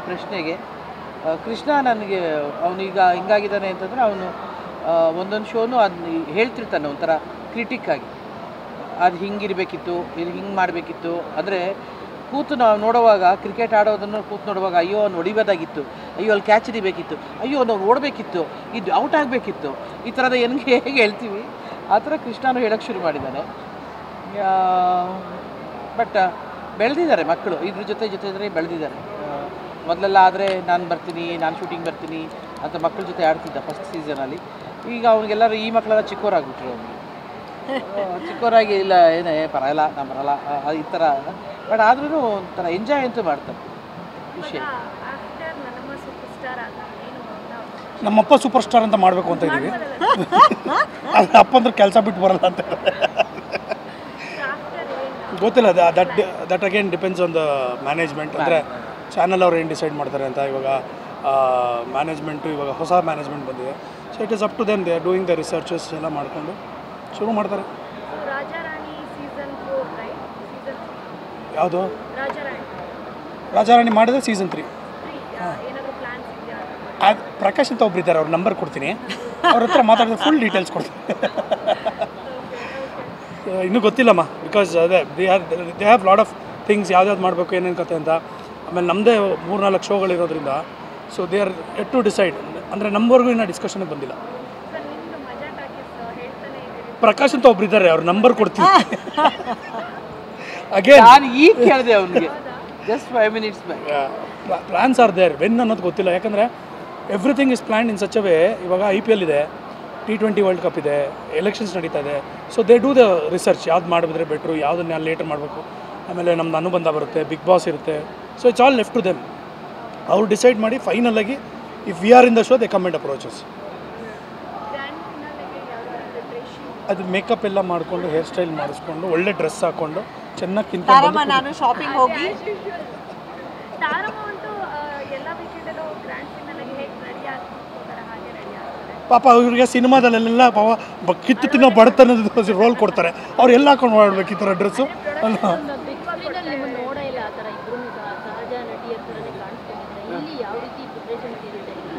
ಪ್ರಶ್ನೆಗೆ ಕೃಷ್ಣ ನನಗೆ ಅವನೀಗ ಹಿಂಗಾಗಿದ್ದಾನೆ ಅಂತಂದರೆ ಅವನು ಒಂದೊಂದು ಶೋನು ಅದನ್ನ ಹೇಳ್ತಿರ್ತಾನೆ ಒಂಥರ ಕ್ರಿಟಿಕ್ಕಾಗಿ, ಅದು ಹಿಂಗಿರಬೇಕಿತ್ತು, ಇದು ಹಿಂಗೆ ಮಾಡಬೇಕಿತ್ತು. ಅಂದರೆ ಕೂತು ನಾವು ನೋಡುವಾಗ ಕ್ರಿಕೆಟ್ ಆಡೋದನ್ನು ಕೂತು ನೋಡುವಾಗ ಅಯ್ಯೋ ಅವ್ನು ಹೊಡಿಬೋದಾಗಿತ್ತು, ಅಯ್ಯೋ ಅಲ್ಲಿ ಕ್ಯಾಚ್ ಹಿಡಿಬೇಕಿತ್ತು, ಅಯ್ಯೋ ನಾವು ಓಡಬೇಕಿತ್ತು, ಇದು ಔಟ್ ಆಗಬೇಕಿತ್ತು, ಈ ಥರದ ಹೇಗೆ ಹೇಳ್ತೀವಿ ಆ ಥರ ಕೃಷ್ಣನೂ ಹೇಳೋಕ್ಕೆ ಶುರು ಮಾಡಿದ್ದಾನೆ. ಬಟ್ ಬೆಳೆದಿದ್ದಾರೆ ಮಕ್ಕಳು, ಇದ್ರ ಜೊತೆ ಇದ್ರೆ ಬೆಳೆದಿದ್ದಾರೆ. ಮೊದಲೆಲ್ಲ ಆದರೆ ನಾನು ಬರ್ತೀನಿ, ನಾನು ಶೂಟಿಂಗ್ ಬರ್ತೀನಿ ಅಂತ ಮಕ್ಕಳ ಜೊತೆ ಆಡ್ತಿದ್ದ ಫಸ್ಟ್ ಸೀಸನಲ್ಲಿ. ಈಗ ಅವ್ನಿಗೆಲ್ಲರೂ ಈ ಮಕ್ಕಳೆಲ್ಲ ಚಿಕ್ಕವರಾಗ್ಬಿಟ್ರು. ಅವ್ನಿಗೆ ಚಿಕ್ಕವರಾಗಿ ಇಲ್ಲ ಏನೇ ಪರಲ್ಲ ನಾನು ಬರಲ್ಲ ಈ ಥರ. ಬಟ್ ಆದ್ರೂ ಒಂಥರ ಎಂಜಾಯ್ ಅಂತೂ ಮಾಡ್ತಾರೆ ವಿಷಯ. ನಮ್ಮಪ್ಪ ಸೂಪರ್ ಸ್ಟಾರ್ ಅಂತ ಮಾಡಬೇಕು ಅಂತ ಇದ್ದೀವಿ. ಅಪ್ಪ ಅಂದ್ರೆ ಕೆಲಸ ಬಿಟ್ಟು ಬರಲ್ಲ ಅಂತ ಗೊತ್ತಿಲ್ಲ. That again depends on the management. ಅಂದರೆ ಚಾನಲ್ ಅವ್ರು ಏನು ಡಿಸೈಡ್ ಮಾಡ್ತಾರೆ ಅಂತ. ಇವಾಗ ಮ್ಯಾನೇಜ್ಮೆಂಟು ಇವಾಗ ಹೊಸ ಮ್ಯಾನೇಜ್ಮೆಂಟ್ ಬಂದಿದೆ. So it is up to them. They are doing the researches ಎಲ್ಲ ಮಾಡಿಕೊಂಡು ಶುರು ಮಾಡ್ತಾರೆ. ಯಾವುದು ರಾಜಾರಾಣಿ ಮಾಡಿದ್ರೆ ಸೀಸನ್ 3. ಪ್ರಕಾಶ್ ಅಂತ ಒಬ್ರು ಇದ್ದಾರೆ, ಅವ್ರ ನಂಬರ್ ಕೊಡ್ತೀನಿ, ಅವ್ರ ಹತ್ರ ಮಾತಾಡಿದ್ರೆ ಫುಲ್ ಡೀಟೇಲ್ಸ್ ಕೊಡ್ತೀನಿ. ಇನ್ನೂ ಗೊತ್ತಿಲ್ಲಮ್ಮ, ಬಿಕಾಸ್ ಅದೇ they have lot of things, ಯಾವ್ದಾವ್ದು ಮಾಡಬೇಕು ಏನೇನು ಕತೆ ಅಂತ. ಆಮೇಲೆ ನಮ್ಮದೇ 3-4 ಶೋಗಳಿರೋದ್ರಿಂದ so they are yet to decide. ಅಂದರೆ ನಮ್ಮವರೆಗೂ ಇನ್ನೂ ಡಿಸ್ಕಷನ್ಗೆ ಬಂದಿಲ್ಲ. ಪ್ರಕಾಶ್ ಅಂತ ಒಬ್ರು ಇದ್ದಾರೆ, ಅವ್ರ ನಂಬರ್ ಕೊಡ್ತೀನಿ. ಅಗೇನ್ ನಾನು ಈಗ ಕೇಳಿದೆ ಅವನಿಗೆ just 5 minutes back. Plans are there, when ಅನ್ನೋದು ಗೊತ್ತಿಲ್ಲ. ಯಾಕಂದರೆ everything is planned in such a way. ಇವಾಗ IPL ಇದೆ, T20 ವರ್ಲ್ಡ್ ಕಪ್ ಇದೆ, ಎಲೆಕ್ಷನ್ಸ್ ನಡೀತಾ ಇದೆ. So they do the research, ಯಾವ್ದು ಮಾಡಿದ್ರೆ ಬೆಟ್ರು, ಯಾವುದನ್ನ ಲೇಟರ್ ಮಾಡಬೇಕು. ಆಮೇಲೆ ನಮ್ದು ಅನುಬಂಧ ಬರುತ್ತೆ, ಬಿಗ್ ಬಾಸ್ ಇರುತ್ತೆ. So it's all left to them. ಅವ್ರು ಡಿಸೈಡ್ ಮಾಡಿ ಫೈನಲಾಗಿ if we are in the show they come and approaches. ಅದು ಮೇಕಪ್ ಎಲ್ಲ ಮಾಡಿಕೊಂಡು, ಹೇರ್ ಸ್ಟೈಲ್ ಮಾಡಿಸ್ಕೊಂಡು, ಒಳ್ಳೆ ಡ್ರೆಸ್ ಹಾಕ್ಕೊಂಡು ಚೆನ್ನಾಗಿ ತಿನ್ಕೊಂಡು ನಾನು ಶಾಪಿಂಗ್ ಹೋಗಿ ಪಾಪ ಅವ್ರಿಗೆ ಸಿನಿಮಾದಲ್ಲೆಲ್ಲ ಪಾಪ ಕಿತ್ತು ತಿನ್ನೋ ಬಡತನದ ರೋಲ್ ಕೊಡ್ತಾರೆ. ಅವ್ರು ಎಲ್ಲ ಹಾಕೊಂಡು ಓಡಾಡ್ಬೇಕು ಈ ಥರ ಡ್ರೆಸ್ಸು.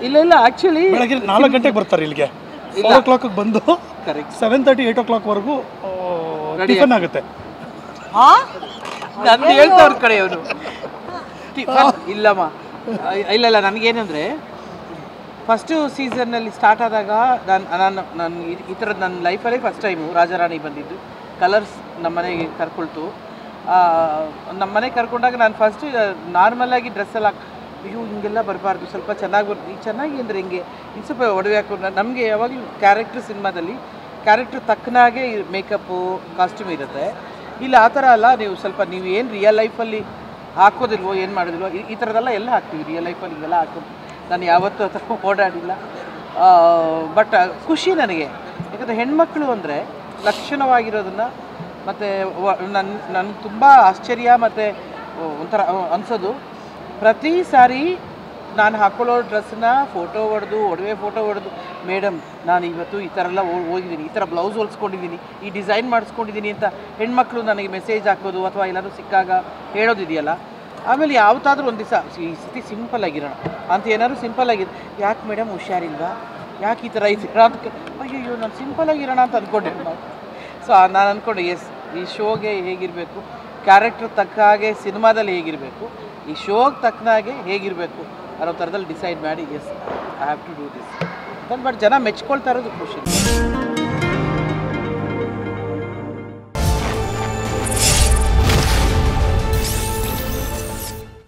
ಇಲ್ಲ ಆ್ಯಕ್ಚುಲಿ ಬೆಳಗ್ಗೆ 4 ಗಂಟೆಗೆ ಬರ್ತಾರೆ ಇಲ್ಲಿಗೆ. 4 o'clock ಬಂದು 7:30 8 o'clock ಟಿಫನ್ ಆಗುತ್ತೆ. ನಾನು ಹೇಳ್ತವ್ರ ಕಡೆ ಅವನು ಇಲ್ಲಮ್ಮ. ಇಲ್ಲ ನನಗೇನಂದರೆ ಫಸ್ಟು ಸೀಸನ್ನಲ್ಲಿ ಸ್ಟಾರ್ಟ್ ಆದಾಗ ನಾನು ಈ ಥರದ್ದು ನನ್ನ ಲೈಫಲ್ಲೇ ಫಸ್ಟ್ ಟೈಮು ರಾಜಾರಾಣಿ ಬಂದಿದ್ದು. ಕಲರ್ಸ್ ನಮ್ಮನೆಗೆ ಕರ್ಕೊಳ್ತು. ನಮ್ಮನೆಗೆ ಕರ್ಕೊಂಡಾಗ ನಾನು ಫಸ್ಟು ನಾರ್ಮಲಾಗಿ ಡ್ರೆಸ್ಸೆಲ್ಲ ಅಯ್ಯೋ ಹಿಂಗೆಲ್ಲ ಬರಬಾರ್ದು, ಸ್ವಲ್ಪ ಚೆನ್ನಾಗಿ ಚೆನ್ನಾಗಿ ಅಂದರೆ ಹಿಂಗೆ ಇನ್ನು ಸ್ವಲ್ಪ ಒಡವೆ ಹಾಕೊಂಡು. ನಮಗೆ ಯಾವಾಗಲೂ ಕ್ಯಾರೆಕ್ಟ್ರ್ ಸಿನಿಮಾದಲ್ಲಿ ಕ್ಯಾರೆಕ್ಟ್ರ್ ತಕ್ಕನಾಗೆ ಮೇಕಪ್ಪು ಕಾಸ್ಟ್ಯೂಮ್ ಇರುತ್ತೆ. ಇಲ್ಲ ಆ ಥರ ಅಲ್ಲ, ನೀವು ಏನು ರಿಯಲ್ ಲೈಫಲ್ಲಿ ಹಾಕೋದಿಲ್ವೋ, ಏನು ಮಾಡೋದಿಲ್ವೋ, ಈ ಥರದ್ದೆಲ್ಲ ಎಲ್ಲ ಹಾಕ್ತೀವಿ ರಿಯಲ್ ಲೈಫಲ್ಲಿ. ಹಿಂಗೆಲ್ಲ ಹಾಕೊಂಡು ನಾನು ಯಾವತ್ತೂ ಆ ಥರ ಓಡಾಡಿಲ್ಲ. ಬಟ್ ಖುಷಿ ನನಗೆ. ಯಾಕಂದರೆ ಹೆಣ್ಮಕ್ಳು ಅಂದರೆ ಲಕ್ಷಣವಾಗಿರೋದನ್ನು ಮತ್ತು ನನಗೆ ತುಂಬ ಆಶ್ಚರ್ಯ ಮತ್ತು ಒಂಥರ ಅನಿಸೋದು, ಪ್ರತಿ ಸಾರಿ ನಾನು ಹಾಕೊಳ್ಳೋ ಡ್ರೆಸ್ಸನ್ನ ಫೋಟೋ ಹೊಡೆದು, ಒಡವೆ ಫೋಟೋ ಹೊಡೆದು, ಮೇಡಮ್ ನಾನು ಇವತ್ತು ಈ ಥರ ಎಲ್ಲ ಹೋಗಿದ್ದೀನಿ, ಈ ಥರ ಬ್ಲೌಸ್ ಹೊಲ್ಸ್ಕೊಂಡಿದ್ದೀನಿ, ಈ ಡಿಸೈನ್ ಮಾಡಿಸ್ಕೊಂಡಿದ್ದೀನಿ ಅಂತ ಹೆಣ್ಮಕ್ಳು ನನಗೆ ಮೆಸೇಜ್ ಹಾಕೋದು ಅಥವಾ ಎಲ್ಲರೂ ಸಿಕ್ಕಾಗ ಹೇಳೋದಿದೆಯಲ್ಲ. ಆಮೇಲೆ ಯಾವತ್ತಾದ್ರೂ ಒಂದು ದಿವಸ ಈ ಸತಿ ಸಿಂಪಲ್ಲಾಗಿರೋಣ ಅಂತ ಏನಾದ್ರು ಸಿಂಪಲ್ಲಾಗಿದೆ, ಯಾಕೆ ಮೇಡಮ್ ಹುಷಾರಿಲ್ವಾ, ಯಾಕೆ ಈ ಥರ ಇದ್ದೀರಾ ಅಂತ, ಅಯ್ಯೋ ನಾನು ಸಿಂಪಲ್ಲಾಗಿರೋಣ ಅಂತ ಅಂದ್ಕೊಂಡೆ. ಸೊ ನಾನು ಅಂದ್ಕೊಂಡೆ ಎಸ್, ಈ ಶೋಗೆ ಹೇಗಿರಬೇಕು, ಕ್ಯಾರೆಕ್ಟ್ರ್ ತಕ್ಕ ಹಾಗೆ ಸಿನಿಮಾದಲ್ಲಿ ಹೇಗಿರಬೇಕು, ಈ ಶೋಗೆ ತಕ್ಕನಾಗೆ ಹೇಗಿರಬೇಕು ಅನ್ನೋ ಥರದಲ್ಲಿ ಡಿಸೈಡ್ ಮಾಡಿ as I have to do this. But ಜನ ಮೆಚ್ಕೊಳ್ತಾ ಇರೋದು ಖುಷಿ.